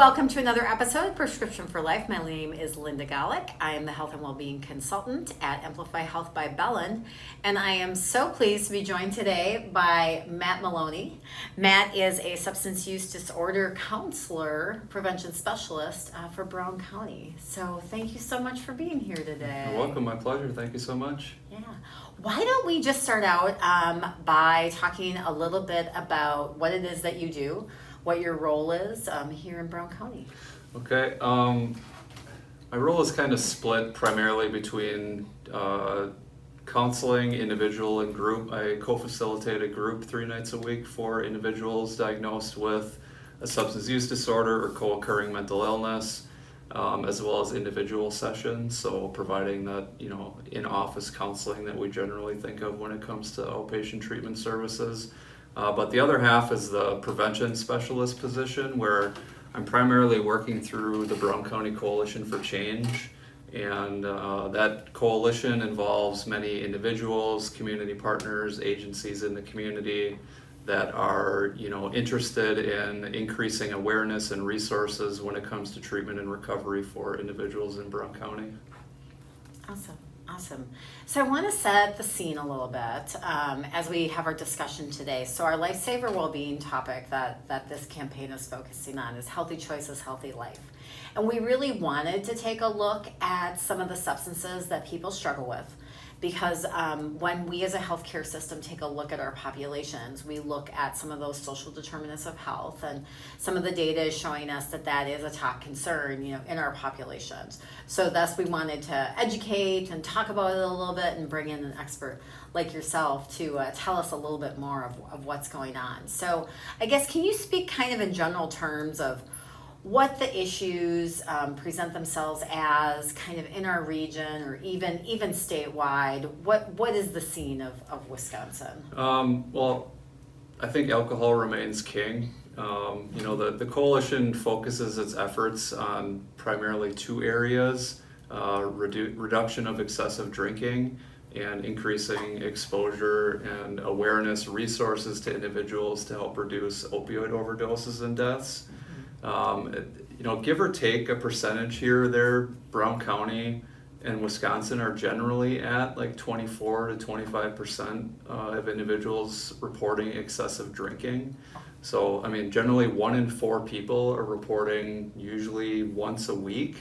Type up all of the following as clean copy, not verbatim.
Welcome to another episode of Prescription for Life. My name is Linda Gallick. I am the Health and Wellbeing Consultant at Amplify Health by Bellin, and I am so pleased to be joined today by Matt Maloney. Matt is a substance use disorder counselor, prevention specialist for Brown County. So thank you so much for being here today. You're welcome. My pleasure. Thank you so much. Yeah. Why don't we just start out by talking a little bit about what it is that you do, what your role is here in Brown County. Okay. My role is kind of split primarily between counseling, individual and group. I co-facilitate a group 3 nights a week for individuals diagnosed with a substance use disorder or co-occurring mental illness, as well as individual sessions. So providing that, in-office counseling that we generally think of when it comes to outpatient treatment services. But the other half is the prevention specialist position, where I'm primarily working through the Brown County Coalition for Change, and that coalition involves many individuals, community partners, agencies in the community that are interested in increasing awareness and resources when it comes to treatment and recovery for individuals in Brown County. Awesome. So I want to set the scene a little bit as we have our discussion today. So our Lifesaver Wellbeing topic that this campaign is focusing on is Healthy Choices, Healthy Life. And we really wanted to take a look at some of the substances that people struggle with, because when we as a healthcare system take a look at our populations, we look at some of those social determinants of health, and some of the data is showing us that is a top concern, in our populations. So thus we wanted to educate and talk about it a little bit and bring in an expert like yourself to tell us a little bit more of what's going on. So I guess, can you speak kind of in general terms of what the issues present themselves as kind of in our region, or even statewide? What is the scene of Wisconsin? Well, I think alcohol remains king. The coalition focuses its efforts on primarily 2 areas: reduction of excessive drinking and increasing exposure and awareness resources to individuals to help reduce opioid overdoses and deaths. Give or take a percentage here or there, Brown County and Wisconsin are generally at like 24 to 25% of individuals reporting excessive drinking. So, generally 1 in 4 people are reporting, usually once a week,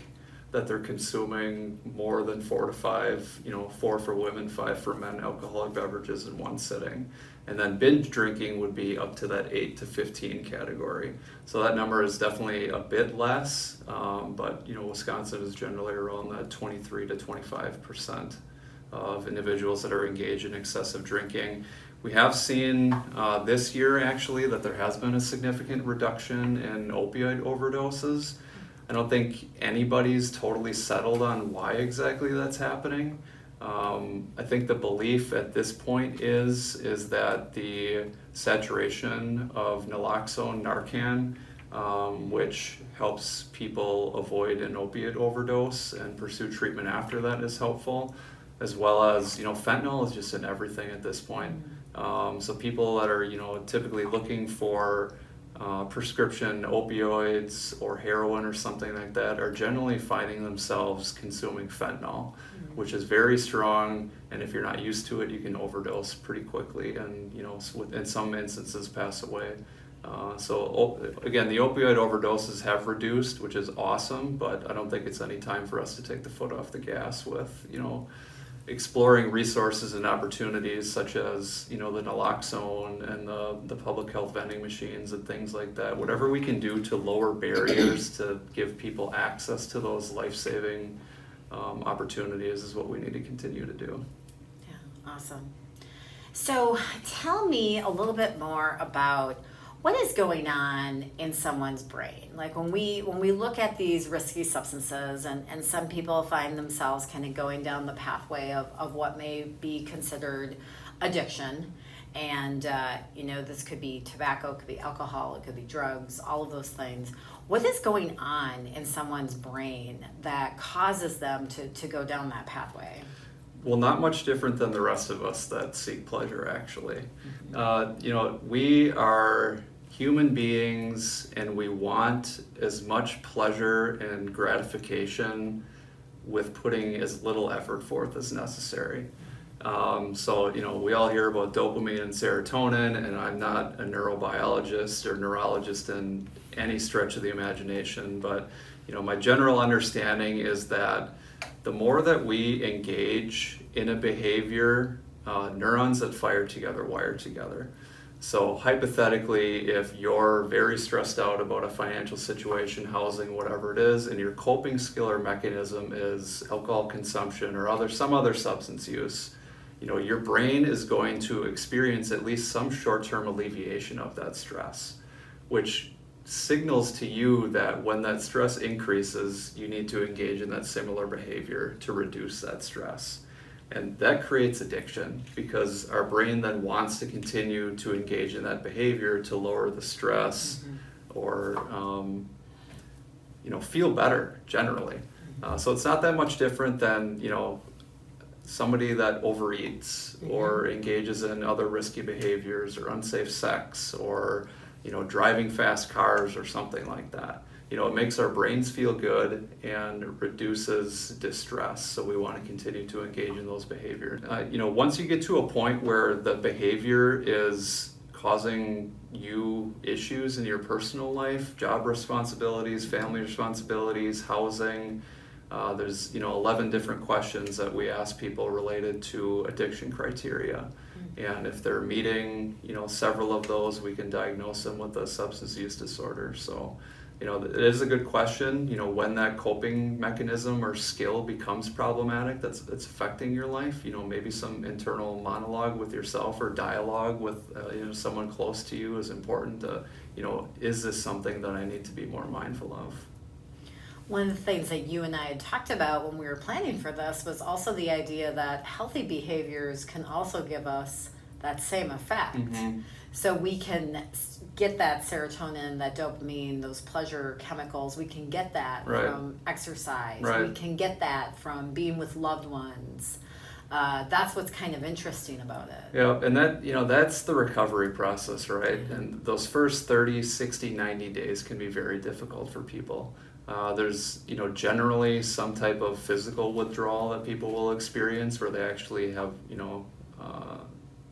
that they're consuming more than 4 to 5, 4 for women, 5 for men, alcoholic beverages in one sitting. And then binge drinking would be up to that 8 to 15 category. So that number is definitely a bit less, but Wisconsin is generally around that 23 to 25% of individuals that are engaged in excessive drinking. We have seen this year actually that there has been a significant reduction in opioid overdoses. I don't think anybody's totally settled on why exactly that's happening. I think the belief at this point is that the saturation of naloxone, Narcan, which helps people avoid an opiate overdose and pursue treatment after that, is helpful, as well as fentanyl is just in everything at this point. So people that are typically looking for prescription opioids or heroin or something like that are generally finding themselves consuming fentanyl, which is very strong, and if you're not used to it, you can overdose pretty quickly and in some instances pass away. So again, the opioid overdoses have reduced, which is awesome, but I don't think it's any time for us to take the foot off the gas with exploring resources and opportunities such as the naloxone and the public health vending machines and things like that. Whatever we can do to lower barriers to give people access to those life-saving opportunities is what we need to continue to do. Yeah, awesome. So tell me a little bit more about what is going on in someone's brain. Like when we look at these risky substances, and some people find themselves kind of going down the pathway of what may be considered addiction. And, this could be tobacco, it could be alcohol, it could be drugs, all of those things. What is going on in someone's brain that causes them to go down that pathway? Well, not much different than the rest of us that seek pleasure, actually. We are human beings, and we want as much pleasure and gratification with putting as little effort forth as necessary. So, we all hear about dopamine and serotonin, and I'm not a neurobiologist or neurologist in any stretch of the imagination, but, my general understanding is that the more that we engage in a behavior, neurons that fire together wire together. So hypothetically, if you're very stressed out about a financial situation, housing, whatever it is, and your coping skill or mechanism is alcohol consumption or some other substance use, your brain is going to experience at least some short-term alleviation of that stress, which signals to you that when that stress increases, you need to engage in that similar behavior to reduce that stress. And that creates addiction because our brain then wants to continue to engage in that behavior to lower the stress or, feel better generally. So it's not that much different than, somebody that overeats or engages in other risky behaviors or unsafe sex or, driving fast cars or something like that. It makes our brains feel good and reduces distress. So we want to continue to engage in those behaviors. Once you get to a point where the behavior is causing you issues in your personal life, job responsibilities, family responsibilities, housing, there's 11 different questions that we ask people related to addiction criteria. And if they're meeting, several of those, we can diagnose them with a substance use disorder. So, it is a good question, when that coping mechanism or skill becomes problematic, that's affecting your life, maybe some internal monologue with yourself or dialogue with, someone close to you is important to, is this something that I need to be more mindful of? One of the things that you and I had talked about when we were planning for this was also the idea that healthy behaviors can also give us that same effect. So we can get that serotonin, that dopamine, those pleasure chemicals. We can get that from exercise. We can get that from being with loved ones. That's what's kind of interesting about it. Yeah, and that, that's the recovery process, right? And those first 30, 60, 90 days can be very difficult for people. There's, generally some type of physical withdrawal that people will experience where they actually have,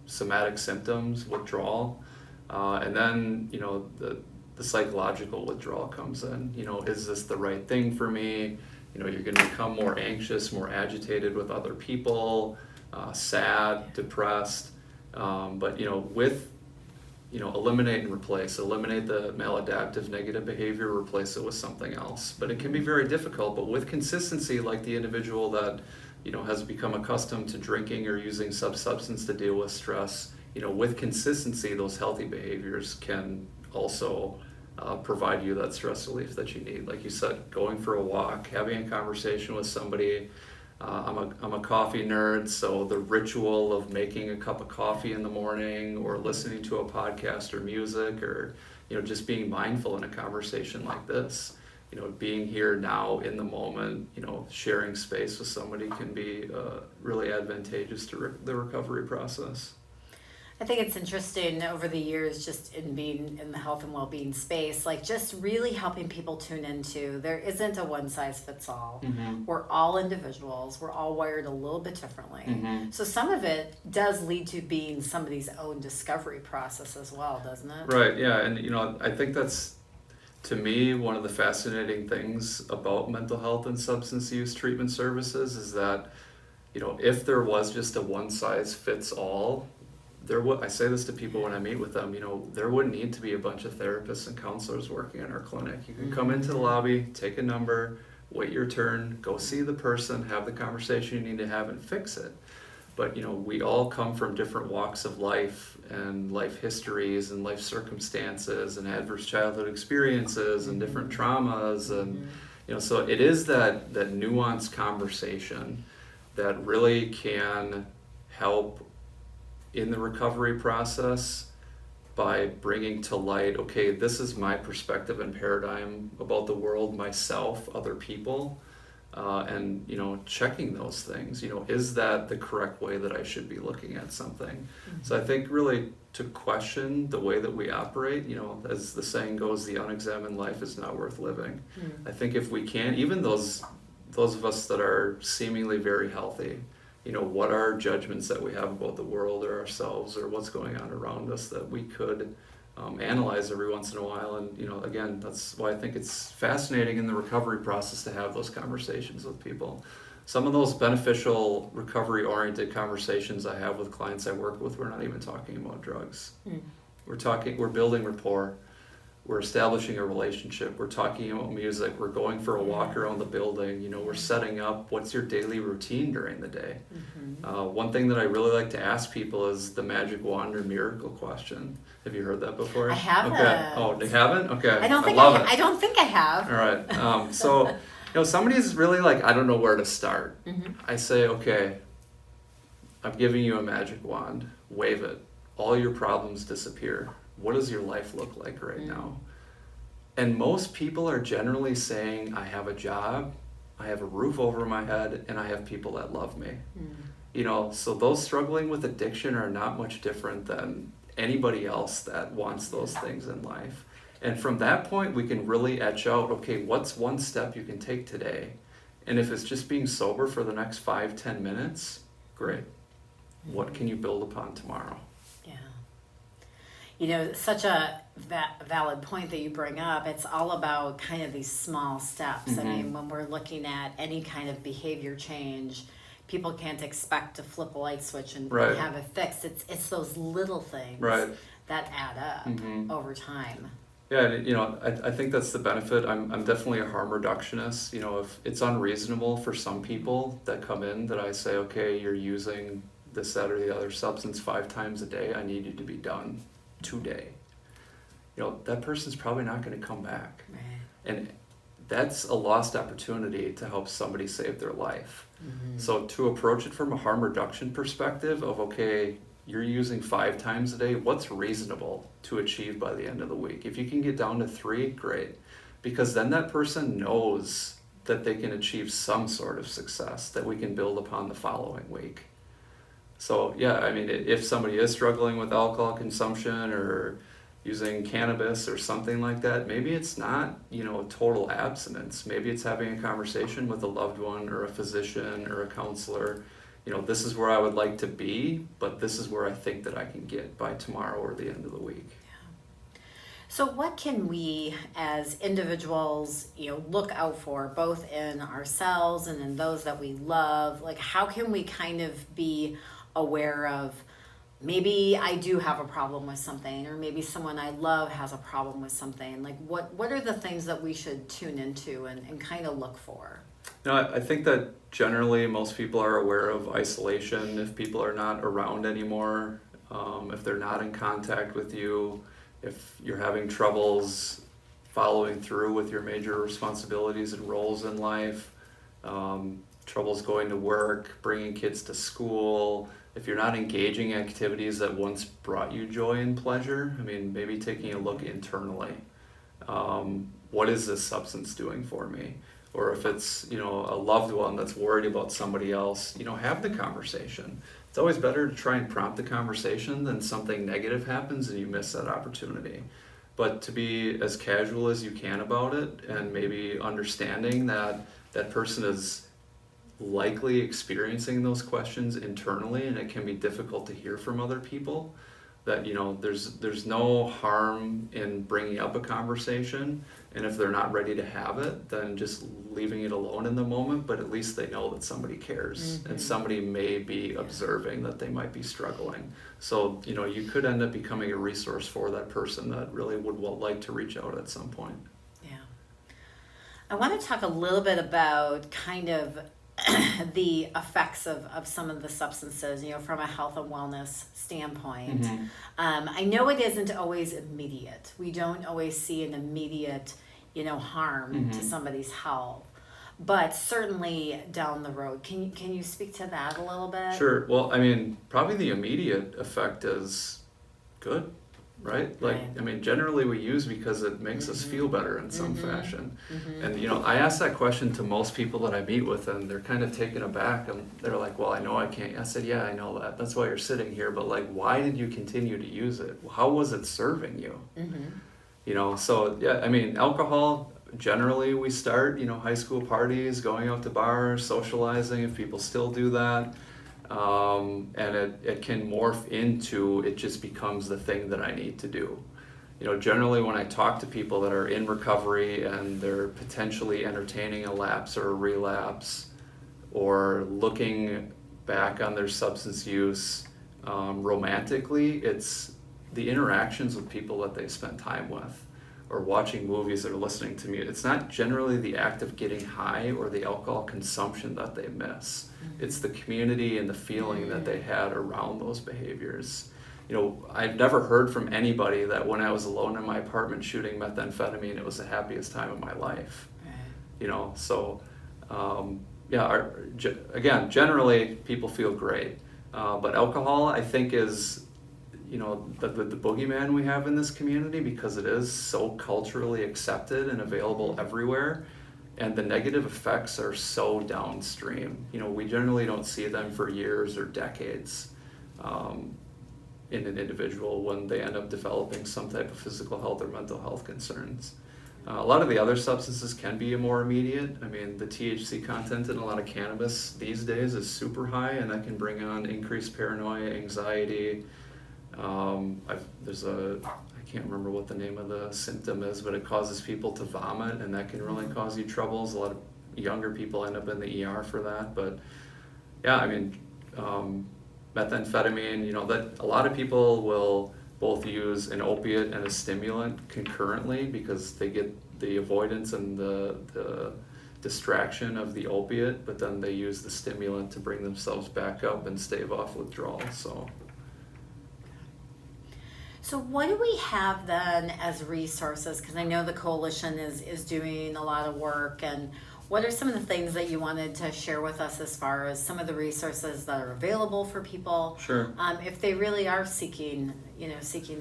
somatic symptoms, withdrawal. And then, the psychological withdrawal comes in. Is this the right thing for me? You're going to become more anxious, more agitated with other people, sad, depressed. But, with eliminate and replace. Eliminate the maladaptive negative behavior, replace it with something else. But it can be very difficult, but with consistency, like the individual that, has become accustomed to drinking or using some substance to deal with stress, with consistency, those healthy behaviors can also provide you that stress relief that you need. Like you said, going for a walk, having a conversation with somebody. I'm a coffee nerd, so the ritual of making a cup of coffee in the morning or listening to a podcast or music or, just being mindful in a conversation like this, being here now in the moment, sharing space with somebody can be really advantageous to the recovery process. I think it's interesting over the years, just in being in the health and well-being space, like just really helping people tune into there isn't a one size fits all. We're all individuals. We're all wired a little bit differently. So some of it does lead to being somebody's own discovery process as well, doesn't it? Right. Yeah. And, I think that's, to me, one of the fascinating things about mental health and substance use treatment services is that, if there was just a one size fits all, I say this to people when I meet with them, there wouldn't need to be a bunch of therapists and counselors working in our clinic. You can come into the lobby, take a number, wait your turn, go see the person, have the conversation you need to have and fix it. But, we all come from different walks of life and life histories and life circumstances and adverse childhood experiences and different traumas. And, so it is that nuanced conversation that really can help in the recovery process by bringing to light, okay, this is my perspective and paradigm about the world, myself, other people. and checking those things. Is that the correct way that I should be looking at something? So I think really to question the way that we operate, as the saying goes, the unexamined life is not worth living. I think if we can, even those of us that are seemingly very healthy, what are judgments that we have about the world or ourselves or what's going on around us that we could analyze every once in a while. And again, that's why I think it's fascinating in the recovery process to have those conversations with people. Some of those beneficial recovery-oriented conversations I have with clients I work with, we're not even talking about drugs. We're building rapport. We're establishing a relationship. We're talking about music. We're going for a walk around the building. We're setting up what's your daily routine during the day. One thing that I really like to ask people is the magic wand or miracle question. Have you heard that before? I haven't. Okay. Oh, you haven't? Okay. I don't think I don't think I have. All right. So, somebody's really like, I don't know where to start. I say, okay, I'm giving you a magic wand. Wave it. All your problems disappear. What does your life look like right now? And most people are generally saying, I have a job, I have a roof over my head, and I have people that love me. So those struggling with addiction are not much different than anybody else that wants those things in life. And from that point, we can really etch out, okay, what's one step you can take today? And if it's just being sober for the next 5-10 minutes, great. What can you build upon tomorrow? Such a valid point that you bring up. It's all about kind of these small steps. I mean, when we're looking at any kind of behavior change, people can't expect to flip a light switch and have it fixed. It's those little things that add up over time. Yeah, I think that's the benefit. I'm definitely a harm reductionist. If it's unreasonable for some people that come in that I say, okay, you're using this, that, or the other substance 5 times a day, I need you to be done today. That person's probably not going to come back. And that's a lost opportunity to help somebody save their life. So to approach it from a harm reduction perspective of, okay, you're using 5 times a day, what's reasonable to achieve by the end of the week? If you can get down to 3, great. Because then that person knows that they can achieve some sort of success that we can build upon the following week. So yeah, I mean, if somebody is struggling with alcohol consumption or using cannabis or something like that, maybe it's not, total abstinence. Maybe it's having a conversation with a loved one or a physician or a counselor. This is where I would like to be, but this is where I think that I can get by tomorrow or the end of the week. So what can we as individuals, look out for, both in ourselves and in those that we love? Like, how can we kind of be aware of, maybe I do have a problem with something, or maybe someone I love has a problem with something? Like, what are the things that we should tune into and kind of look for? I think that generally most people are aware of isolation. If people are not around anymore, if they're not in contact with you, if you're having troubles following through with your major responsibilities and roles in life, troubles going to work, bringing kids to school, if you're not engaging activities that once brought you joy and pleasure, I mean, maybe taking a look internally. What is this substance doing for me? Or if it's, a loved one that's worried about somebody else, have the conversation. It's always better to try and prompt the conversation than something negative happens and you miss that opportunity. But to be as casual as you can about it, and maybe understanding that that person is likely experiencing those questions internally, and it can be difficult to hear from other people, that there's no harm in bringing up a conversation, and if they're not ready to have it, then just leaving it alone in the moment, but at least they know that somebody cares and somebody may be observing that they might be struggling. So you could end up becoming a resource for that person that really would like to reach out at some point. I want to talk a little bit about kind of the effects of some of the substances, from a health and wellness standpoint. I know it isn't always immediate. We don't always see an immediate, harm to somebody's health, but certainly down the road. Can you speak to that a little bit? Sure. Well, I mean, probably the immediate effect is good. right? Like, Right. I mean, generally we use because it makes us feel better in some fashion. And, you know, I ask that question to most people that I meet with, and they're kind of taken aback, and they're like, well, I know I can't. I said, yeah, I know that. That's why you're sitting here. But, like, why did you continue to use it? How was it serving you? You know, so, yeah, I mean, alcohol, generally we start, you know, high school parties, going out to bars, socializing, if people still do that. And it can morph into, it just becomes the thing that I need to do. You know, generally when I talk to people that are in recovery and they're potentially entertaining a lapse or a relapse, or looking back on their substance use romantically, it's the interactions with people that they spend time with, or watching movies or listening to music. It's not generally the act of getting high or the alcohol consumption that they miss. It's the community and the feeling that they had around those behaviors. You know, I've never heard from anybody that when I was alone in my apartment shooting methamphetamine, it was the happiest time of my life. You know, so again, generally people feel great. But alcohol, I think, is, you know, the boogeyman we have in this community, because it is so culturally accepted and available everywhere, and the negative effects are so downstream. You know, we generally don't see them for years or decades in an individual when they end up developing some type of physical health or mental health concerns. A lot of the other substances can be more immediate. I mean, the THC content in a lot of cannabis these days is super high, and that can bring on increased paranoia, anxiety. I can't remember what the name of the symptom is, but it causes people to vomit, and that can really cause you troubles. A lot of younger people end up in the ER for that. But yeah, I mean, methamphetamine, you know, that a lot of people will both use an opiate and a stimulant concurrently, because they get the avoidance and the distraction of the opiate, but then they use the stimulant to bring themselves back up and stave off withdrawal. So what do we have then as resources? Because I know the coalition is doing a lot of work, and what are some of the things that you wanted to share with us as far as some of the resources that are available for people? Sure. If they really are seeking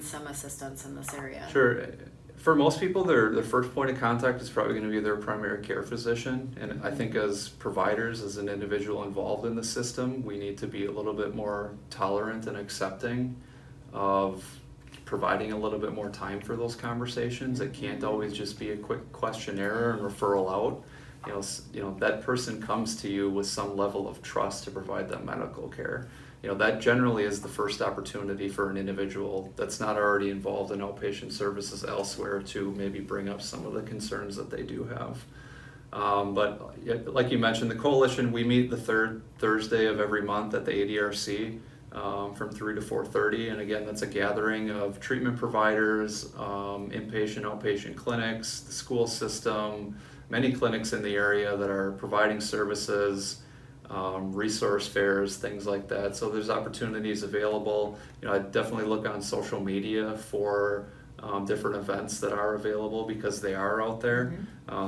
some assistance in this area. Sure. For most people, their first point of contact is probably going to be their primary care physician. And I think as providers, as an individual involved in the system, we need to be a little bit more tolerant and accepting of providing a little bit more time for those conversations. It can't always just be a quick questionnaire and referral out. You know, that person comes to you with some level of trust to provide them medical care. You know, that generally is the first opportunity for an individual that's not already involved in outpatient services elsewhere to maybe bring up some of the concerns that they do have. But like you mentioned, the coalition, we meet the third Thursday of every month at the ADRC from 3 to 4:30. And again, that's a gathering of treatment providers, inpatient, outpatient clinics, the school system, many clinics in the area that are providing services, resource fairs, things like that. So there's opportunities available. You know, I definitely look on social media for different events that are available, because they are out there.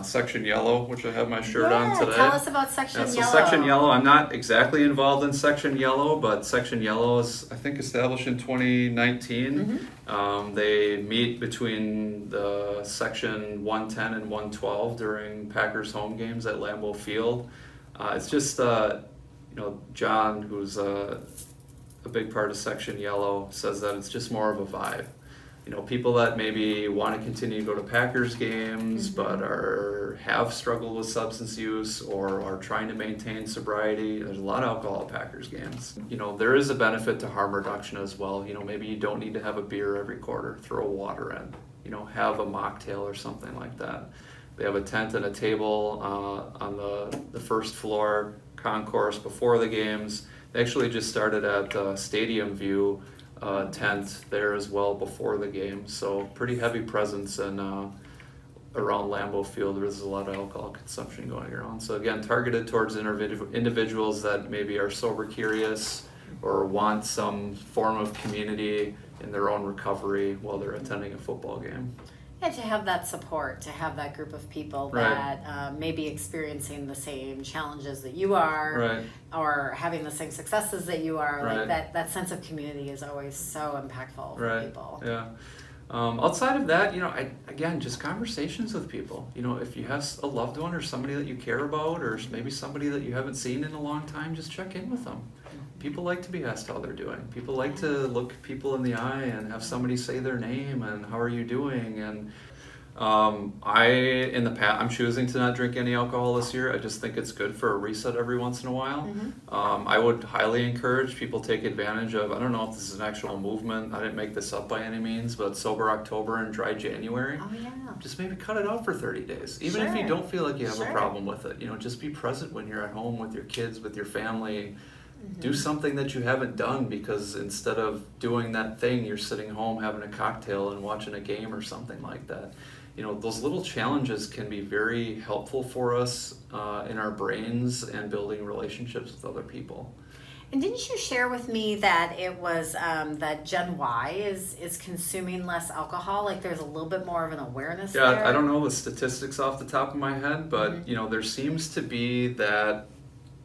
Section Yellow, which I have my shirt on today. Tell us about Section So Yellow. Section Yellow, I'm not exactly involved in Section Yellow, but Section Yellow is, I think, established in 2019. They meet between the Section 110 and 112 during Packers home games at Lambeau Field. It's just, you know, John, who's a big part of Section Yellow, says that it's just more of a vibe. You know, people that maybe want to continue to go to Packers games, but have struggled with substance use or are trying to maintain sobriety. There's a lot of alcohol at Packers games. You know, there is a benefit to harm reduction as well. You know, maybe you don't need to have a beer every quarter. Throw water in. You know, have a mocktail or something like that. They have a tent and a table on the first floor concourse before the games. They actually just started at Stadium View tent there as well before the game. So pretty heavy presence and around Lambeau Field. There's a lot of alcohol consumption going around. So again, targeted towards individuals that maybe are sober curious or want some form of community in their own recovery while they're attending a football game. And to have that support, to have that group of people Right. that may be experiencing the same challenges that you are, Right. or having the same successes that you are. Right. Like that sense of community is always so impactful for Right. people. Yeah. Outside of that, again, just conversations with people. If you have a loved one or somebody that you care about, or maybe somebody that you haven't seen in a long time, just check in with them. People like to be asked how they're doing. People like to look people in the eye and have somebody say their name and how are you doing. And I'm choosing to not drink any alcohol this year. I just think it's good for a reset every once in a while. I would highly encourage people take advantage of, I don't know if this is an actual movement, I didn't make this up by any means, but Sober October and Dry January. Oh yeah. Just maybe cut it out for 30 days. Even if you Sure. don't feel like you have Sure. a problem with it. Just be present when you're at home with your kids, with your family. Do something that you haven't done, because instead of doing that thing, you're sitting home having a cocktail and watching a game or something like that. Those little challenges can be very helpful for us in our brains and building relationships with other people. And didn't you share with me that it was that Gen Y is consuming less alcohol? Like there's a little bit more of an awareness there? Yeah, I don't know the statistics off the top of my head, but there seems to be that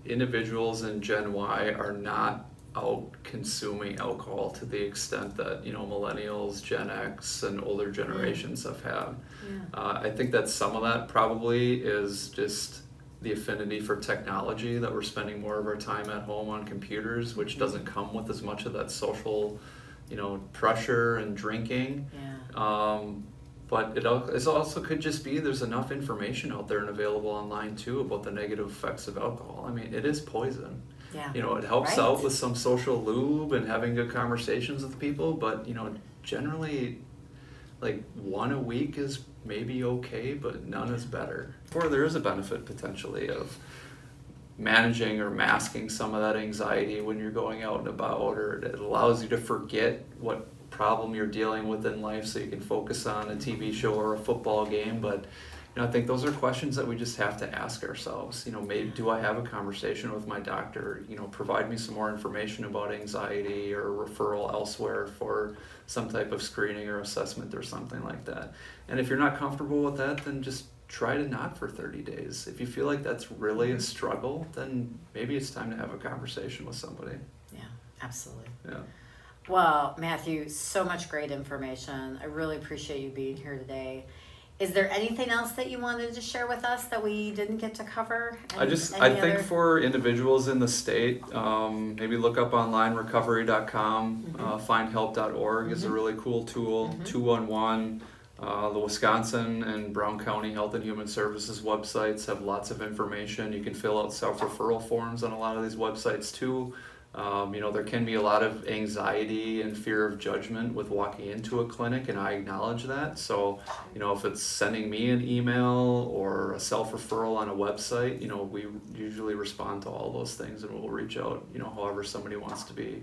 individuals in Gen Y are not out consuming alcohol to the extent that millennials, Gen X, and older generations have had. I think that some of that probably is just the affinity for technology, that we're spending more of our time at home on computers, which doesn't come with as much of that social pressure and drinking. But it also could just be there's enough information out there and available online too about the negative effects of alcohol. I mean, it is poison. Yeah. It helps Right. out with some social lube and having good conversations with people, but generally like one a week is maybe okay, but none is better. Or there is a benefit potentially of managing or masking some of that anxiety when you're going out and about, or it allows you to forget what problem you're dealing with in life so you can focus on a TV show or a football game. But I think those are questions that we just have to ask ourselves. Maybe do I have a conversation with my doctor? Provide me some more information about anxiety, or referral elsewhere for some type of screening or assessment or something like that. And if you're not comfortable with that, then just try to not for 30 days. If you feel like that's really a struggle, then maybe it's time to have a conversation with somebody. Yeah, absolutely. Yeah. Well, Matthew, so much great information. I really appreciate you being here today. Is there anything else that you wanted to share with us that we didn't get to cover? I think for individuals in the state, maybe look up online recovery.com, findhelp.org is a really cool tool. 211, the Wisconsin and Brown County Health and Human Services websites have lots of information. You can fill out self-referral forms on a lot of these websites too. There can be a lot of anxiety and fear of judgment with walking into a clinic, and I acknowledge that. So, if it's sending me an email or a self-referral on a website, we usually respond to all those things, and we'll reach out, however somebody wants to be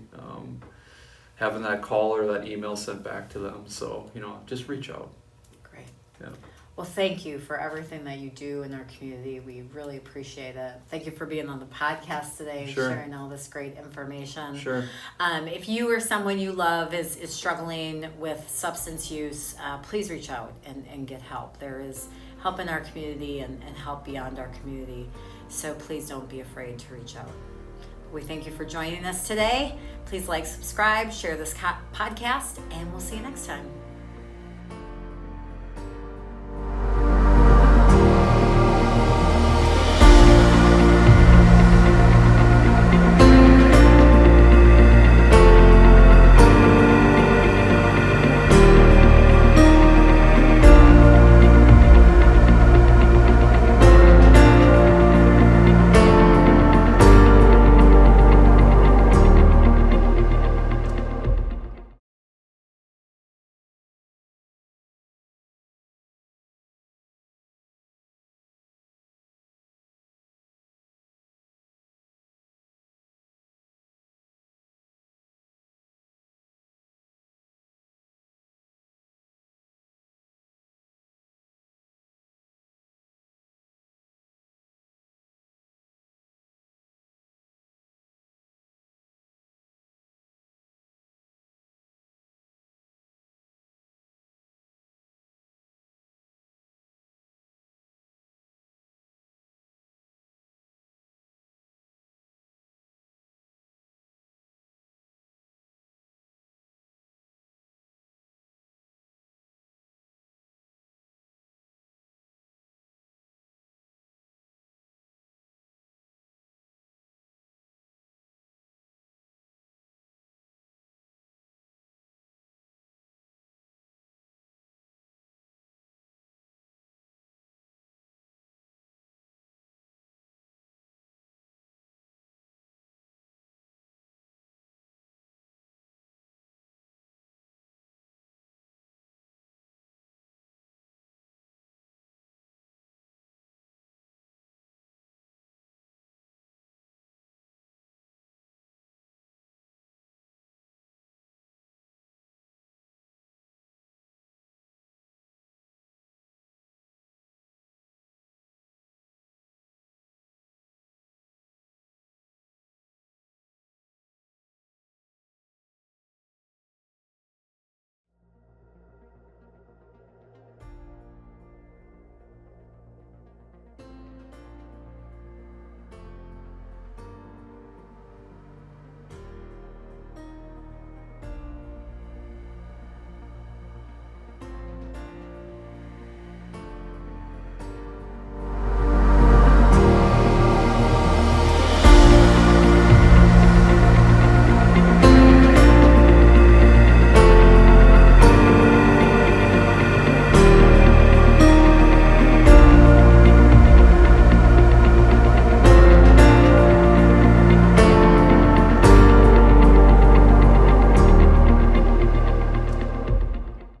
having that call or that email sent back to them. So, just reach out. Great. Yeah. Well, thank you for everything that you do in our community. We really appreciate it. Thank you for being on the podcast today and Sure. sharing all this great information. Sure. If you or someone you love is struggling with substance use, please reach out and get help. There is help in our community and help beyond our community. So please don't be afraid to reach out. We thank you for joining us today. Please like, subscribe, share this podcast, and we'll see you next time.